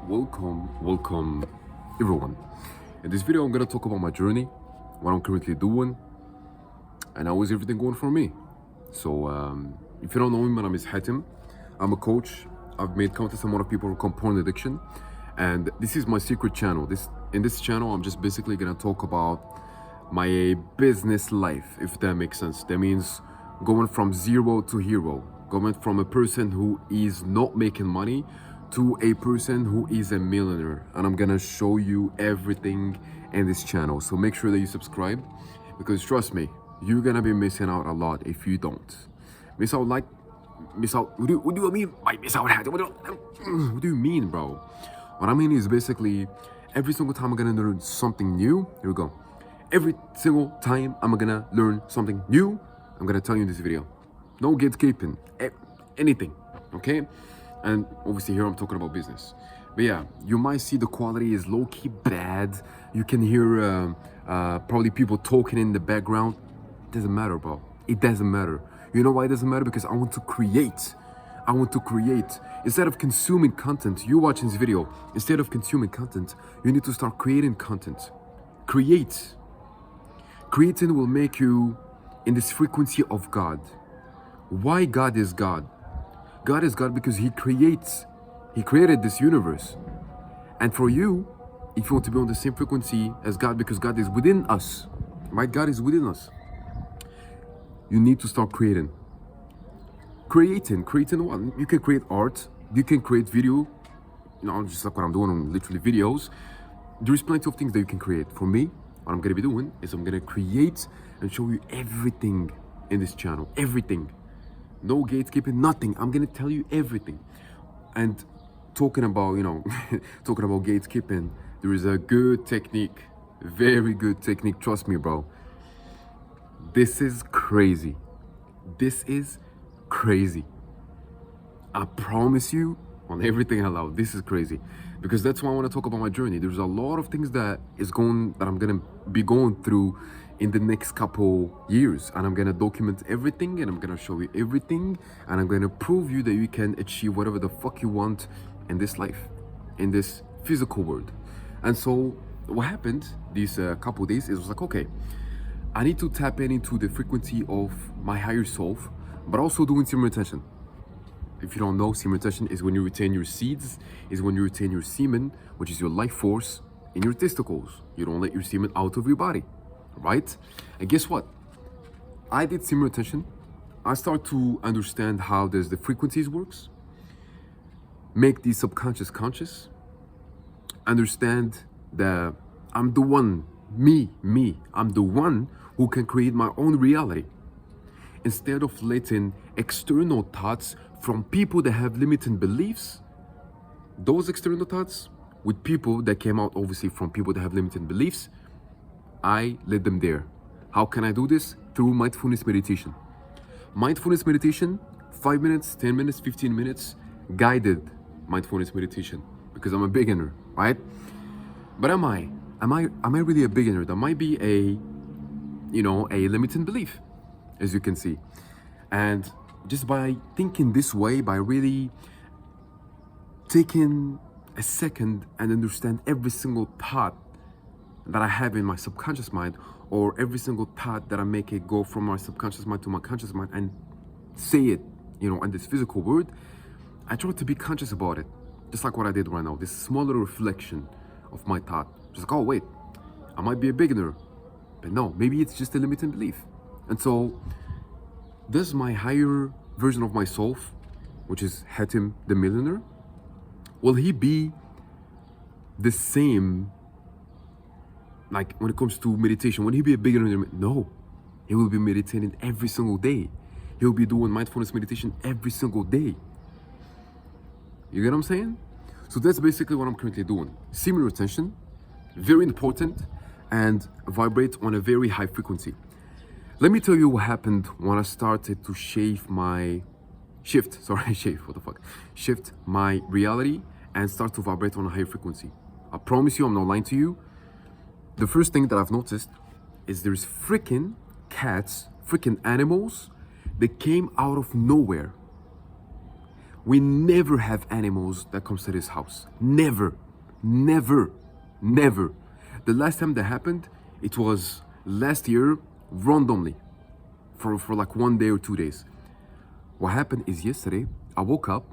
welcome everyone. In this video I'm gonna talk about my journey, what I'm currently doing, and how is everything going for me. So if you don't know me, my name is Hatim. I'm a coach. I've made countless amount of people overcome porn addiction, and this is my secret channel. In this channel I'm just basically gonna talk about my business life, if that makes sense. That means going from zero to hero, going from a person who is not making money to a person who is a millionaire. And I'm gonna show you everything in this channel, so make sure that you subscribe, because trust me, you're gonna be missing out a lot if you don't. Miss out. What do you mean by miss out? What do you mean, bro? What I mean is basically every single time I'm gonna learn something new. Here we go. Every single time I'm gonna learn something new, I'm gonna tell you in this video. No gatekeeping, anything, okay? And obviously here I'm talking about business. But yeah, you might see the quality is low-key bad. You can hear probably people talking in the background. It doesn't matter, bro. It doesn't matter. You know why it doesn't matter? Because I want to create. I want to create. Instead of consuming content, you watching this video, instead of consuming content, you need to start creating content. Create. Creating will make you in this frequency of God. Why God is God? God is God because He creates. He created this universe. And for you, if you want to be on the same frequency as God, because God is within us, right? God is within us. You need to start creating. Creating what? You can create art. You can create video. You know, just like what I'm doing on literally videos. There's plenty of things that you can create. For me, what I'm gonna be doing is I'm gonna create and show you everything in this channel. Everything. No gatekeeping, nothing. I'm gonna tell you everything. And talking about, talking about gatekeeping, there is a good technique, very good technique. Trust me, bro. This is crazy. This is crazy. I promise you on everything I love, this is crazy. Because that's why I want to talk about my journey. There's a lot of things that I'm gonna be going through in the next couple years, and I'm gonna document everything, and I'm gonna show you everything, and I'm gonna prove you that you can achieve whatever the fuck you want in this life, in this physical world. And so what happened these couple days is, was like, okay, I need to tap into the frequency of my higher self, but also doing semen retention. If you don't know, semen retention is when you retain your seeds, is when you retain your semen, which is your life force, in your testicles. You don't let your semen out of your body, right? And guess what? I did semen retention. I start to understand how does the frequencies works, make the subconscious conscious, understand that I'm the one, I'm the one who can create my own reality. Instead of letting external thoughts from people that have limiting beliefs, those external thoughts with people that came out obviously from people that have limiting beliefs, I let them there. How can I do this? Through mindfulness meditation. Mindfulness meditation, 5 minutes, 10 minutes, 15 minutes, guided mindfulness meditation, because I'm a beginner, right? But am I really a beginner? That might be a limiting belief, as you can see. And just by thinking this way, by really taking a second and understand every single thought that I have in my subconscious mind, or every single thought that I make it go from my subconscious mind to my conscious mind and say it, in this physical world, I try to be conscious about it. Just like what I did right now, this small little reflection of my thought. Just like, oh wait, I might be a beginner, but no, maybe it's just a limiting belief. And so, does my higher version of myself, which is Hatim the millionaire, will he be the same, like when it comes to meditation? Will he be a beginner? No, he will be meditating every single day. He'll be doing mindfulness meditation every single day. You get what I'm saying? So that's basically what I'm currently doing. Semen retention, very important, and vibrate on a very high frequency. Let me tell you what happened when I started to shift my reality and start to vibrate on a high frequency. I promise you, I'm not lying to you. The first thing that I've noticed is there's freaking cats, freaking animals that came out of nowhere. We never have animals that comes to this house. Never, never, never. The last time that happened, it was last year randomly for like 1 day or 2 days. What happened is yesterday, I woke up,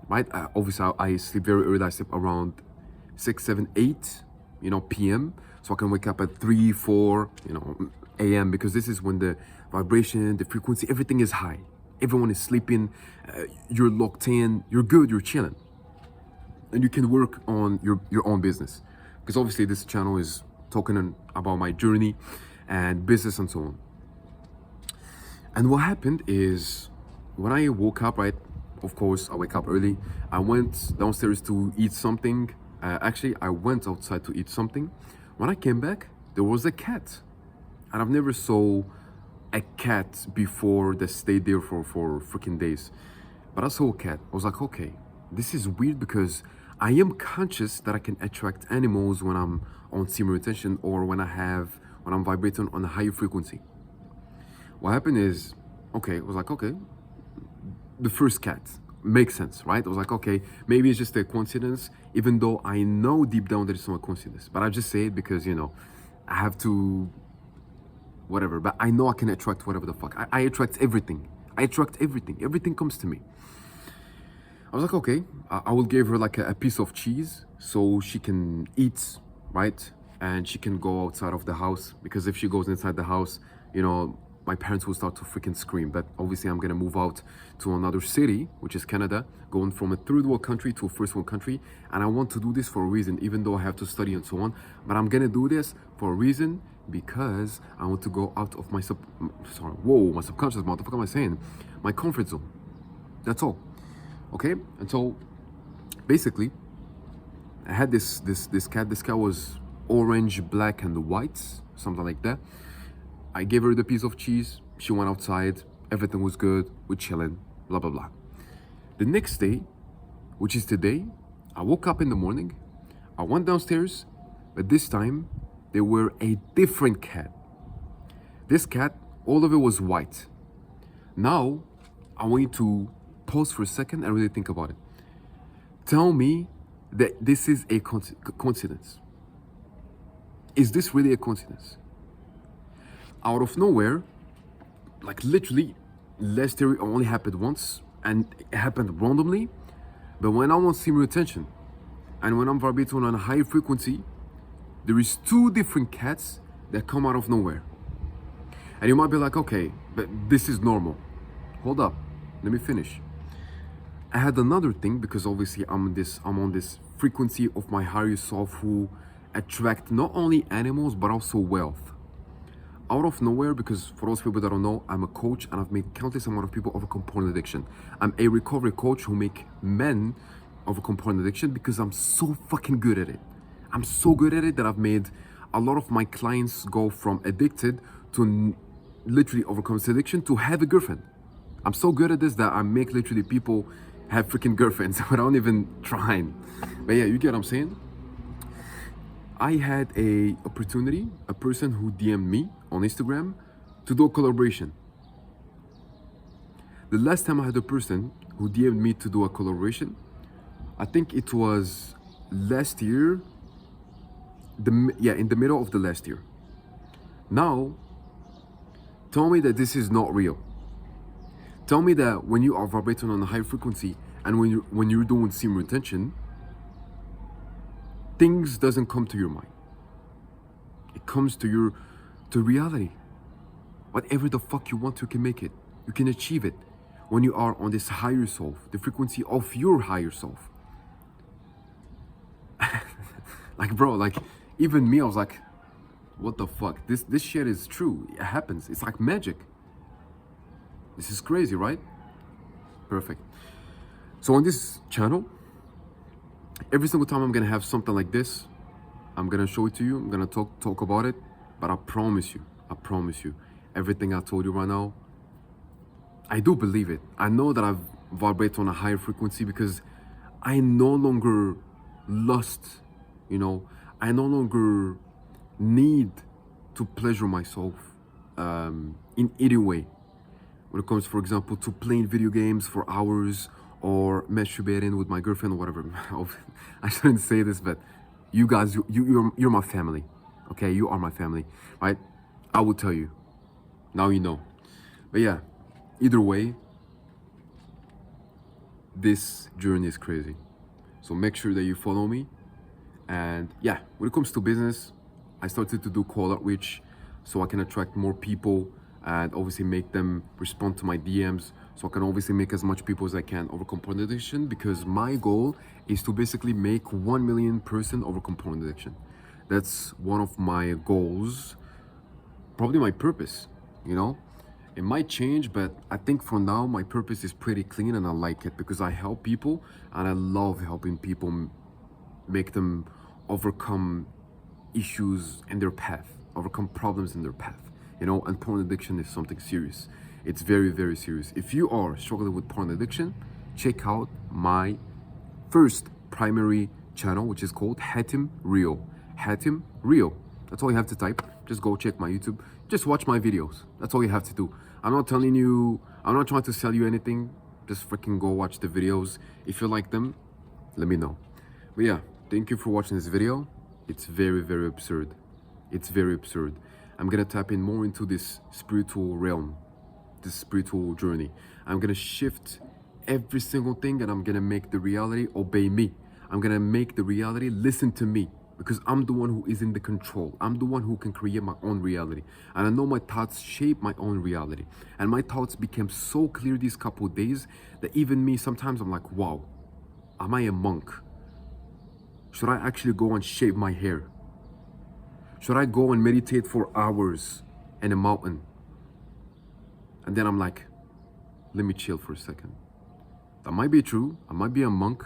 right? Obviously, I sleep very early. I sleep around 6, 7, 8, p.m. So I can wake up at 3, 4, a.m. because this is when the vibration, the frequency, everything is high. Everyone is sleeping. You're locked in. You're good. You're chilling, and you can work on your own business. Because obviously, this channel is talking about my journey and business and so on. And what happened is, when I woke up, right, of course, I wake up early. I went downstairs to eat something. Actually, I went outside to eat something. When I came back, there was a cat. And I've never saw a cat before that stayed there for freaking days. But I saw a cat. I was like, okay, this is weird because I am conscious that I can attract animals when I'm on similar attention or when I'm vibrating on a higher frequency. What happened is, okay, I was like, okay, the first cat makes sense, right? I was like, okay, maybe it's just a coincidence, even though I know deep down that it's not a coincidence. But I just say it because, I have to, whatever. But I know I can attract whatever the fuck. I attract everything. I attract everything. Everything comes to me. I was like, okay, I will give her like a piece of cheese so she can eat, right? And she can go outside of the house, because if she goes inside the house, my parents will start to freaking scream. But obviously I'm gonna move out to another city, which is Canada, going from a third world country to a first world country. And I want to do this for a reason, even though I have to study and so on. But I'm gonna do this for a reason, because I want to go out of my my subconscious mind. What the fuck am I saying? My comfort zone. That's all. Okay? And so basically, I had this cat. This cat was orange, black, and white, something like that. I gave her the piece of cheese. She went outside. Everything was good. We're chilling. Blah, blah, blah. The next day, which is today, I woke up in the morning. I went downstairs, but this time there were a different cat. This cat, all of it was white. Now, I want you to pause for a second and really think about it. Tell me that this is a coincidence. Is this really a coincidence? Out of nowhere, like literally, last year only happened once, and it happened randomly. But when I'm on similar attention, and when I'm vibrating on a higher frequency, there is 2 different cats that come out of nowhere. And you might be like, okay, but this is normal. Hold up, let me finish. I had another thing, because obviously I'm on this frequency of my higher self, who attract not only animals but also wealth. Out of nowhere, because for those people that don't know, I'm a coach and I've made countless amount of people overcome porn addiction. I'm a recovery coach who make men overcome porn addiction because I'm so fucking good at it. I'm so good at it that I've made a lot of my clients go from addicted to literally overcome this addiction to have a girlfriend. I'm so good at this that I make literally people have freaking girlfriends without even trying. But yeah, you get what I'm saying? I had a opportunity, a person who DM'd me on Instagram to do a collaboration. The last time I had a person who DM'd me to do a collaboration, I think it was last year, in the middle of the last year. Now, tell me that this is not real. Tell me that when you are vibrating on a high frequency and when you're doing similar intention, things doesn't come to your mind. It comes to reality. Whatever the fuck you want, you can make it. You can achieve it when you are on this higher self, the frequency of your higher self. Like, bro, like, even me, I was like, what the fuck? This shit is true. It happens. It's like magic. This is crazy, right? Perfect. So on this channel, every single time I'm gonna have something like this, I'm gonna show it to you. I'm gonna talk about it. But I promise you, everything I told you right now, I do believe it. I know that I've vibrated on a higher frequency because I no longer lust, I no longer need to pleasure myself in any way. When it comes, for example, to playing video games for hours or masturbating with my girlfriend or whatever. I shouldn't say this, but you guys, you're my family. Okay, you are my family, right? I will tell you. Now you know. But yeah, either way, this journey is crazy. So make sure that you follow me. And yeah, when it comes to business, I started to do cold outreach so I can attract more people and obviously make them respond to my DMs, so I can obviously make as much people as I can overcome porn addiction, because my goal is to basically make 1 million person overcome porn addiction. That's one of my goals, probably my purpose, you know? It might change, but I think for now my purpose is pretty clean and I like it because I help people and I love helping people make them overcome issues in their path, overcome problems in their path, you know. And porn addiction is something serious. It's very, very serious. If you are struggling with porn addiction, check out my first primary channel, which is called Hatim Rio. Hatim Rio. That's all you have to type. Just go check my YouTube. Just watch my videos. That's all you have to do. I'm not telling you, I'm not trying to sell you anything. Just freaking go watch the videos. If you like them, let me know. But yeah, thank you for watching this video. It's very, very absurd. It's very absurd. I'm gonna tap in more into this spiritual realm, this spiritual journey. I'm gonna shift every single thing and I'm gonna make the reality obey me. I'm gonna make the reality listen to me, because I'm the one who is in the control. I'm the one who can create my own reality. And I know my thoughts shape my own reality. And my thoughts became so clear these couple of days that even me, sometimes I'm like, wow, am I a monk? Should I actually go and shave my hair? Should I go and meditate for hours in a mountain? And then I'm like, let me chill for a second. That might be true. I might be a monk,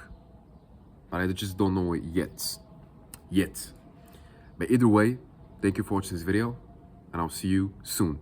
but I just don't know it yet. But either way, thank you for watching this video, and I'll see you soon.